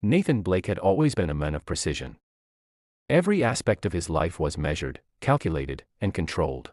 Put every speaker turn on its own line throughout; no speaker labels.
Nathan Blake had always been a man of precision. Every aspect of his life was measured, calculated, and controlled.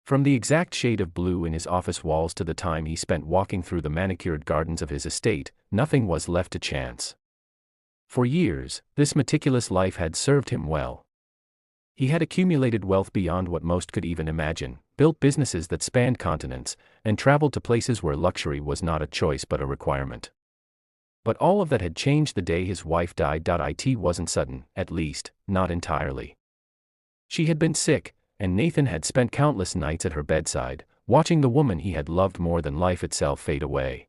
From the exact shade of blue in his office walls to the time he spent walking through the manicured gardens of his estate, nothing was left to chance. For years, this meticulous life had served him well. He had accumulated wealth beyond what most could even imagine, built businesses that spanned continents, and traveled to places where luxury was not a choice but a requirement. But all of that had changed the day his wife died. It wasn't sudden, at least, not entirely. She had been sick, and Nathan had spent countless nights at her bedside, watching the woman he had loved more than life itself fade away.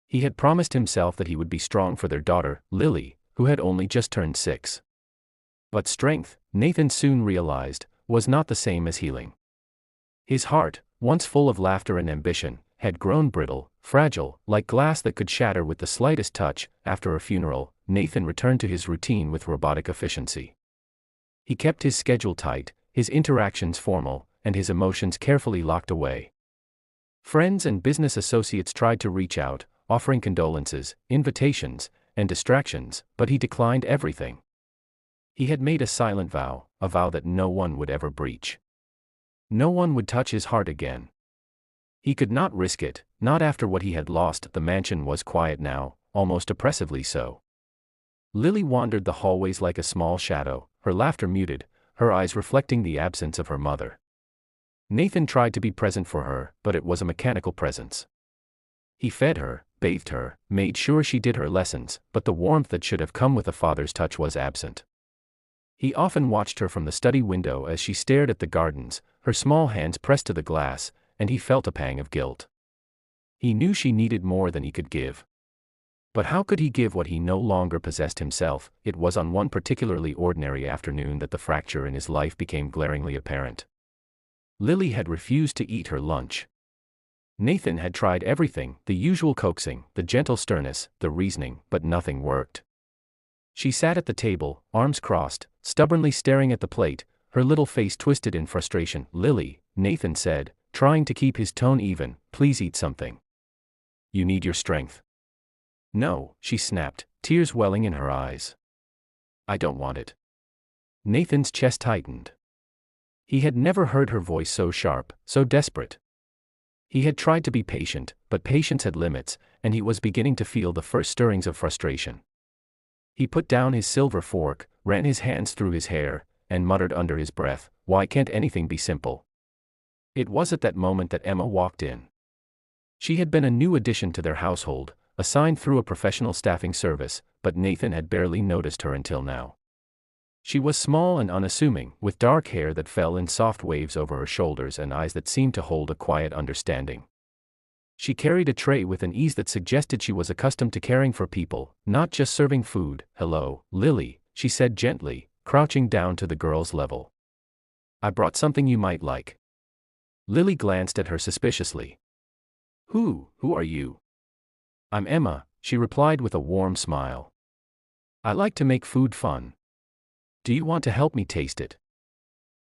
He had promised himself that he would be strong for their daughter, Lily, who had only just turned 6. But strength, Nathan soon realized, was not the same as healing. His heart, once full of laughter and ambition, had grown brittle, fragile, like glass that could shatter with the slightest touch. After a funeral, Nathan returned to his routine with robotic efficiency. He kept his schedule tight, his interactions formal, and his emotions carefully locked away. Friends and business associates tried to reach out, offering condolences, invitations, and distractions, but he declined everything. He had made a silent vow, a vow that no one would ever breach. No one would touch his heart again. He could not risk it, not after what he had lost. The mansion was quiet now, almost oppressively so. Lily wandered the hallways like a small shadow, her laughter muted, her eyes reflecting the absence of her mother. Nathan tried to be present for her, but it was a mechanical presence. He fed her, bathed her, made sure she did her lessons, but the warmth that should have come with a father's touch was absent. He often watched her from the study window as she stared at the gardens, her small hands pressed to the glass, and he felt a pang of guilt. He knew she needed more than he could give. But how could he give what he no longer possessed himself? It was on one particularly ordinary afternoon that the fracture in his life became glaringly apparent. Lily had refused to eat her lunch. Nathan had tried everything, the usual coaxing, the gentle sternness, the reasoning, but nothing worked. She sat at the table, arms crossed, stubbornly staring at the plate, her little face twisted in frustration. "Lily," Nathan said, trying to keep his tone even, "please eat something. You need your strength." "No," she snapped, tears welling in her eyes. "I don't want it." Nathan's chest tightened. He had never heard her voice so sharp, so desperate. He had tried to be patient, but patience had limits, and he was beginning to feel the first stirrings of frustration. He put down his silver fork, ran his hands through his hair, and muttered under his breath, "Why can't anything be simple?" It was at that moment that Emma walked in. She had been a new addition to their household, assigned through a professional staffing service, but Nathan had barely noticed her until now. She was small and unassuming, with dark hair that fell in soft waves over her shoulders and eyes that seemed to hold a quiet understanding. She carried a tray with an ease that suggested she was accustomed to caring for people, not just serving food. "Hello, Lily," she said gently, crouching down to the girl's level. "I brought something you might like." Lily glanced at her suspiciously. Who are you?" "I'm Emma," she replied with a warm smile. "I like to make food fun. Do you want to help me taste it?"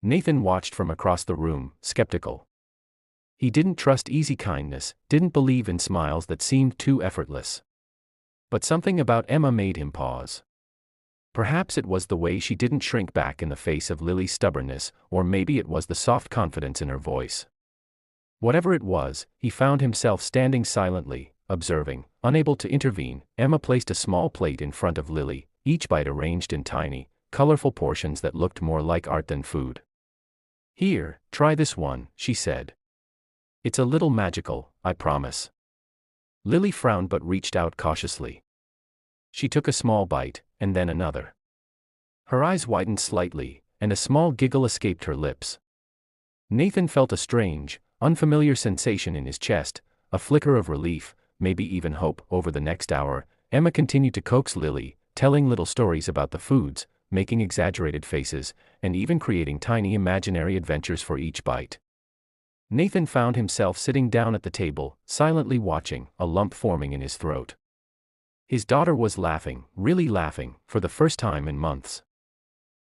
Nathan watched from across the room, skeptical. He didn't trust easy kindness, didn't believe in smiles that seemed too effortless. But something about Emma made him pause. Perhaps it was the way she didn't shrink back in the face of Lily's stubbornness, or maybe it was the soft confidence in her voice. Whatever it was, he found himself standing silently, observing, unable to intervene. Emma placed a small plate in front of Lily, each bite arranged in tiny, colorful portions that looked more like art than food. "Here, try this one," she said. "It's a little magical, I promise." Lily frowned but reached out cautiously. She took a small bite, and then another. Her eyes widened slightly, and a small giggle escaped her lips. Nathan felt a strange, unfamiliar sensation in his chest, a flicker of relief, maybe even hope. Over the next hour, Emma continued to coax Lily, telling little stories about the foods, making exaggerated faces, and even creating tiny imaginary adventures for each bite. Nathan found himself sitting down at the table, silently watching, a lump forming in his throat. His daughter was laughing, really laughing, for the first time in months.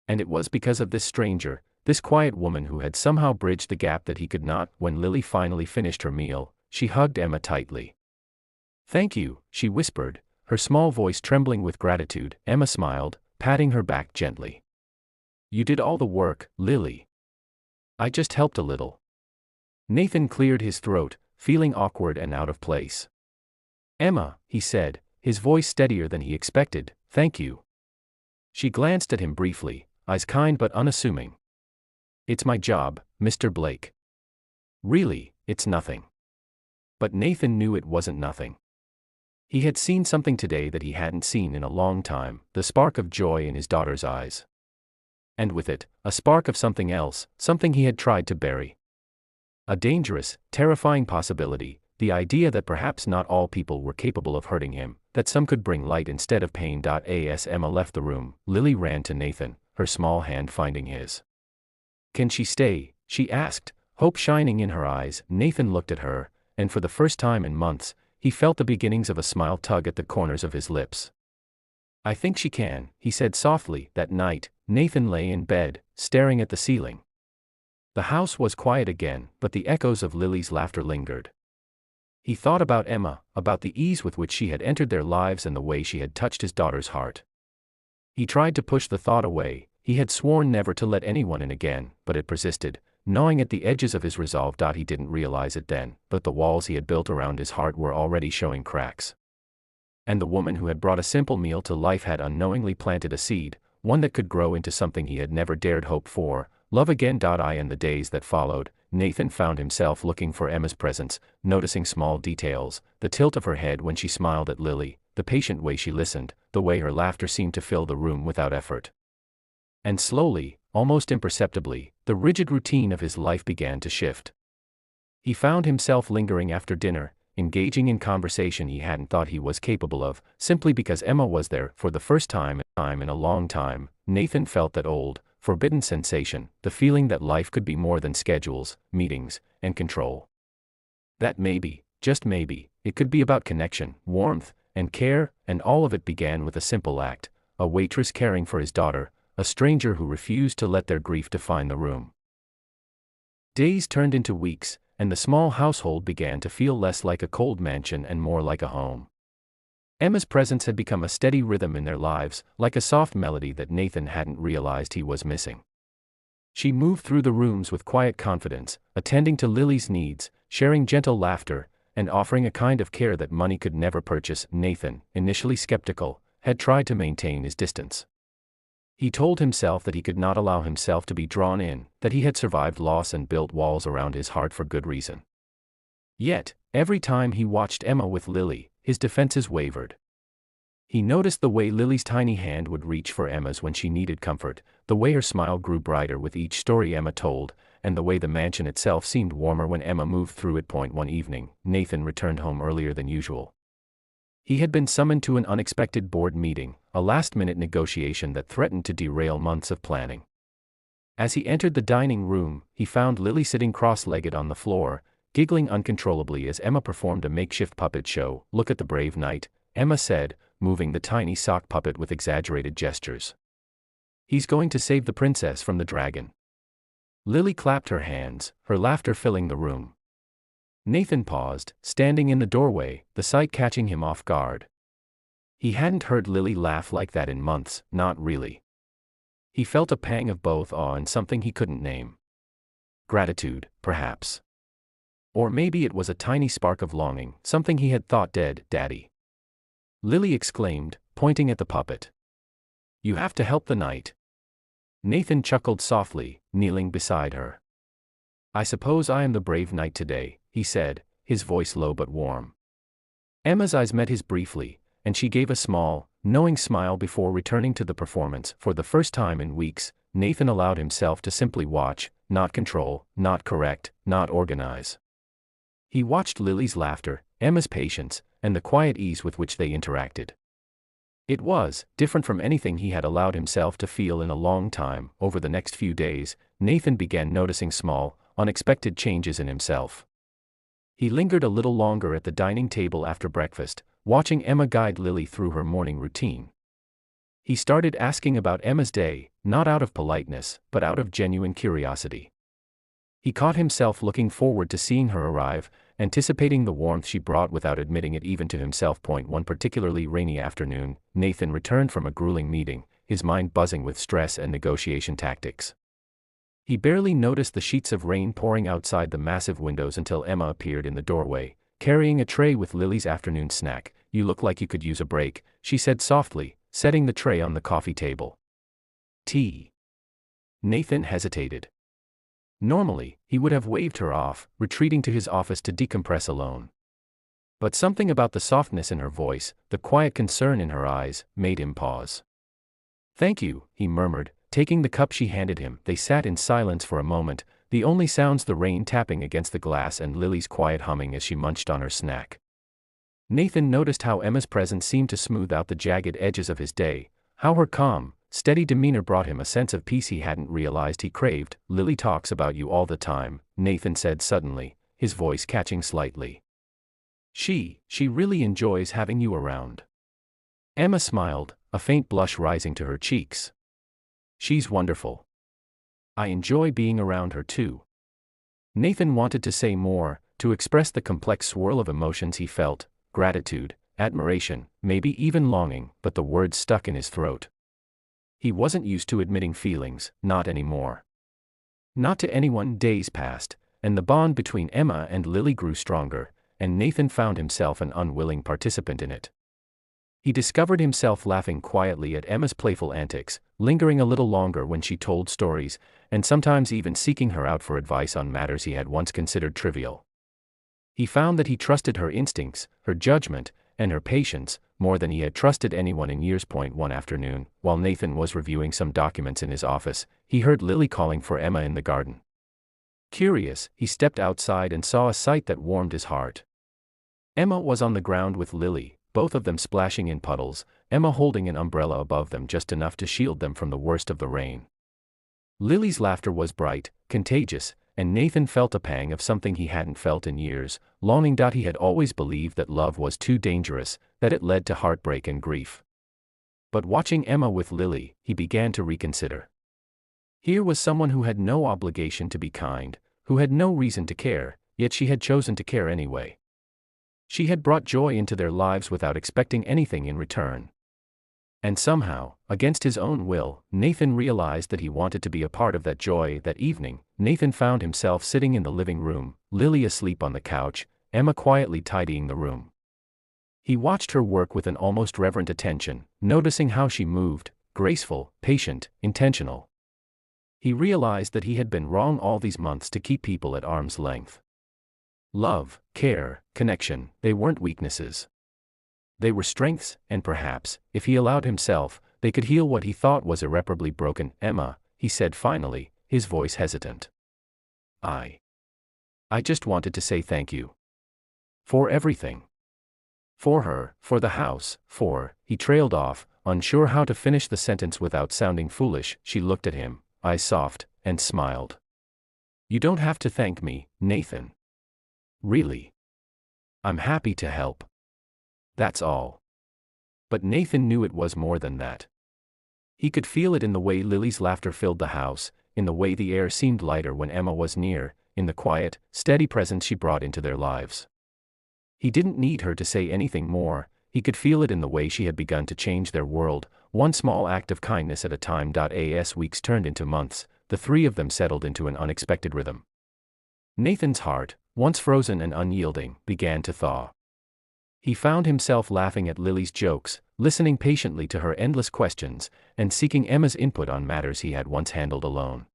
And it was because of this stranger, this quiet woman who had somehow bridged the gap that he could not. When Lily finally finished her meal, she hugged Emma tightly. "Thank you," she whispered, her small voice trembling with gratitude. Emma smiled, patting her back gently. "You did all the work, Lily. I just helped a little." Nathan cleared his throat, feeling awkward and out of place. "Emma," he said, his voice steadier than he expected, "thank you." She glanced at him briefly, eyes kind but unassuming. "It's my job, Mr. Blake." "Really, it's nothing." But Nathan knew it wasn't nothing. He had seen something today that he hadn't seen in a long time, the spark of joy in his daughter's eyes. And with it, a spark of something else, something he had tried to bury. A dangerous, terrifying possibility, the idea that perhaps not all people were capable of hurting him, that some could bring light instead of pain. As Emma left the room, Lily ran to Nathan, her small hand finding his. "Can she stay?" she asked, hope shining in her eyes. Nathan looked at her, and for the first time in months, he felt the beginnings of a smile tug at the corners of his lips. "I think she can," he said softly. That night, Nathan lay in bed, staring at the ceiling. The house was quiet again, but the echoes of Lily's laughter lingered. He thought about Emma, about the ease with which she had entered their lives and the way she had touched his daughter's heart. He tried to push the thought away. He had sworn never to let anyone in again, but it persisted, gnawing at the edges of his resolve. He didn't realize it then, but the walls he had built around his heart were already showing cracks. And the woman who had brought a simple meal to life had unknowingly planted a seed, one that could grow into something he had never dared hope for, love again. In the days that followed, Nathan found himself looking for Emma's presence, noticing small details, the tilt of her head when she smiled at Lily, the patient way she listened, the way her laughter seemed to fill the room without effort. And slowly, almost imperceptibly, the rigid routine of his life began to shift. He found himself lingering after dinner, engaging in conversation he hadn't thought he was capable of, simply because Emma was there. For the first time in a long time, Nathan felt that old, forbidden sensation, the feeling that life could be more than schedules, meetings, and control. That maybe, just maybe, it could be about connection, warmth, and care, and all of it began with a simple act, a waitress caring for his daughter, a stranger who refused to let their grief define the room. Days turned into weeks, and the small household began to feel less like a cold mansion and more like a home. Emma's presence had become a steady rhythm in their lives, like a soft melody that Nathan hadn't realized he was missing. She moved through the rooms with quiet confidence, attending to Lily's needs, sharing gentle laughter, and offering a kind of care that money could never purchase. Nathan, initially skeptical, had tried to maintain his distance. He told himself that he could not allow himself to be drawn in, that he had survived loss and built walls around his heart for good reason. Yet, every time he watched Emma with Lily, his defenses wavered. He noticed the way Lily's tiny hand would reach for Emma's when she needed comfort, the way her smile grew brighter with each story Emma told, and the way the mansion itself seemed warmer when Emma moved through it. One evening, Nathan returned home earlier than usual. He had been summoned to an unexpected board meeting, a last-minute negotiation that threatened to derail months of planning. As he entered the dining room, he found Lily sitting cross-legged on the floor, giggling uncontrollably as Emma performed a makeshift puppet show. "Look at the brave knight," Emma said, moving the tiny sock puppet with exaggerated gestures. "He's going to save the princess from the dragon." Lily clapped her hands, her laughter filling the room. Nathan paused, standing in the doorway, the sight catching him off guard. He hadn't heard Lily laugh like that in months, not really. He felt a pang of both awe and something he couldn't name. Gratitude, perhaps. Or maybe it was a tiny spark of longing, something he had thought dead. "Daddy!" Lily exclaimed, pointing at the puppet. "You have to help the knight." Nathan chuckled softly, kneeling beside her. "I suppose I am the brave knight today," he said, his voice low but warm. Emma's eyes met his briefly, and she gave a small, knowing smile before returning to the performance. For the first time in weeks, Nathan allowed himself to simply watch, not control, not correct, not organize. He watched Lily's laughter, Emma's patience, and the quiet ease with which they interacted. It was different from anything he had allowed himself to feel in a long time. Over the next few days, Nathan began noticing small, unexpected changes in himself. He lingered a little longer at the dining table after breakfast, watching Emma guide Lily through her morning routine. He started asking about Emma's day, not out of politeness, but out of genuine curiosity. He caught himself looking forward to seeing her arrive, anticipating the warmth she brought without admitting it even to himself. One particularly rainy afternoon, Nathan returned from a grueling meeting, his mind buzzing with stress and negotiation tactics. He barely noticed the sheets of rain pouring outside the massive windows until Emma appeared in the doorway, carrying a tray with Lily's afternoon snack. "You look like you could use a break," she said softly, setting the tray on the coffee table. "Tea?" Nathan hesitated. Normally, he would have waved her off, retreating to his office to decompress alone. But something about the softness in her voice, the quiet concern in her eyes, made him pause. "Thank you," he murmured, taking the cup she handed him. They sat in silence for a moment, the only sounds the rain tapping against the glass and Lily's quiet humming as she munched on her snack. Nathan noticed how Emma's presence seemed to smooth out the jagged edges of his day, how her calm, steady demeanor brought him a sense of peace he hadn't realized he craved. "Lily talks about you all the time," Nathan said suddenly, his voice catching slightly. She really enjoys having you around." Emma smiled, a faint blush rising to her cheeks. "She's wonderful. I enjoy being around her too." Nathan wanted to say more, to express the complex swirl of emotions he felt, gratitude, admiration, maybe even longing, but the words stuck in his throat. He wasn't used to admitting feelings, not anymore. Not to anyone. Days passed, and the bond between Emma and Lily grew stronger, and Nathan found himself an unwilling participant in it. He discovered himself laughing quietly at Emma's playful antics, lingering a little longer when she told stories, and sometimes even seeking her out for advice on matters he had once considered trivial. He found that he trusted her instincts, her judgment, and her patience, more than he had trusted anyone in years. One afternoon, while Nathan was reviewing some documents in his office, he heard Lily calling for Emma in the garden. Curious, he stepped outside and saw a sight that warmed his heart. Emma was on the ground with Lily, both of them splashing in puddles, Emma holding an umbrella above them just enough to shield them from the worst of the rain. Lily's laughter was bright, contagious, and Nathan felt a pang of something he hadn't felt in years, longing. He had always believed that love was too dangerous, that it led to heartbreak and grief. But watching Emma with Lily, he began to reconsider. Here was someone who had no obligation to be kind, who had no reason to care, yet she had chosen to care anyway. She had brought joy into their lives without expecting anything in return. And somehow, against his own will, Nathan realized that he wanted to be a part of that joy. That evening, Nathan found himself sitting in the living room, Lily asleep on the couch, Emma quietly tidying the room. He watched her work with an almost reverent attention, noticing how she moved, graceful, patient, intentional. He realized that he had been wrong all these months to keep people at arm's length. Love, care, connection, they weren't weaknesses. They were strengths, and perhaps, if he allowed himself, they could heal what he thought was irreparably broken. "Emma," he said finally, his voice hesitant. I just wanted to say thank you. For everything. For her, for the house, he trailed off, unsure how to finish the sentence without sounding foolish. She looked at him, eyes soft, and smiled. "You don't have to thank me, Nathan. Really. I'm happy to help. That's all." But Nathan knew it was more than that. He could feel it in the way Lily's laughter filled the house, in the way the air seemed lighter when Emma was near, in the quiet, steady presence she brought into their lives. He didn't need her to say anything more, he could feel it in the way she had begun to change their world, one small act of kindness at a time. As weeks turned into months, the three of them settled into an unexpected rhythm. Nathan's heart, once frozen and unyielding, began to thaw. He found himself laughing at Lily's jokes, listening patiently to her endless questions, and seeking Emma's input on matters he had once handled alone.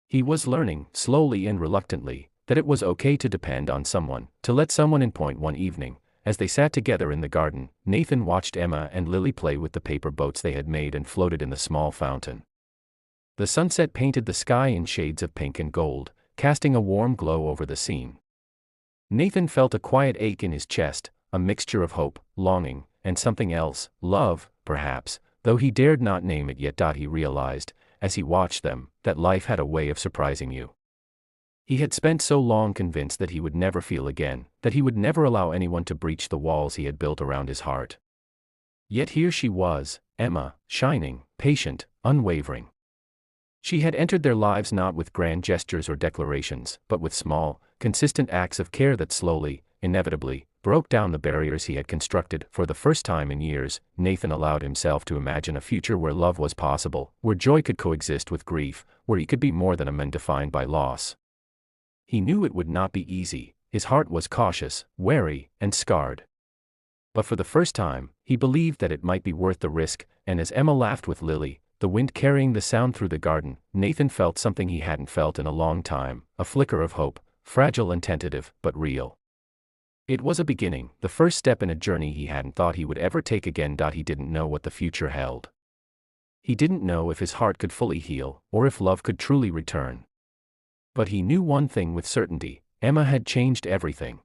He was learning, slowly and reluctantly, that it was okay to depend on someone, to let someone in. One evening, as they sat together in the garden, Nathan watched Emma and Lily play with the paper boats they had made and floated in the small fountain. The sunset painted the sky in shades of pink and gold, casting a warm glow over the scene. Nathan felt a quiet ache in his chest, a mixture of hope, longing, and something else, love, perhaps, though he dared not name it yet. He realized, as he watched them, that life had a way of surprising you. He had spent so long convinced that he would never feel again, that he would never allow anyone to breach the walls he had built around his heart. Yet here she was, Emma, shining, patient, unwavering. She had entered their lives not with grand gestures or declarations, but with small, consistent acts of care that slowly, inevitably, broke down the barriers he had constructed. For the first time in years, Nathan allowed himself to imagine a future where love was possible, where joy could coexist with grief, where he could be more than a man defined by loss. He knew it would not be easy. His heart was cautious, wary, and scarred. But for the first time, he believed that it might be worth the risk, and as Emma laughed with Lily, the wind carrying the sound through the garden, Nathan felt something he hadn't felt in a long time, a flicker of hope, fragile and tentative, but real. It was a beginning, the first step in a journey he hadn't thought he would ever take again. He didn't know what the future held. He didn't know if his heart could fully heal, or if love could truly return. But he knew one thing with certainty: Emma had changed everything.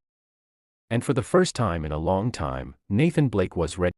And for the first time in a long time, Nathan Blake was ready.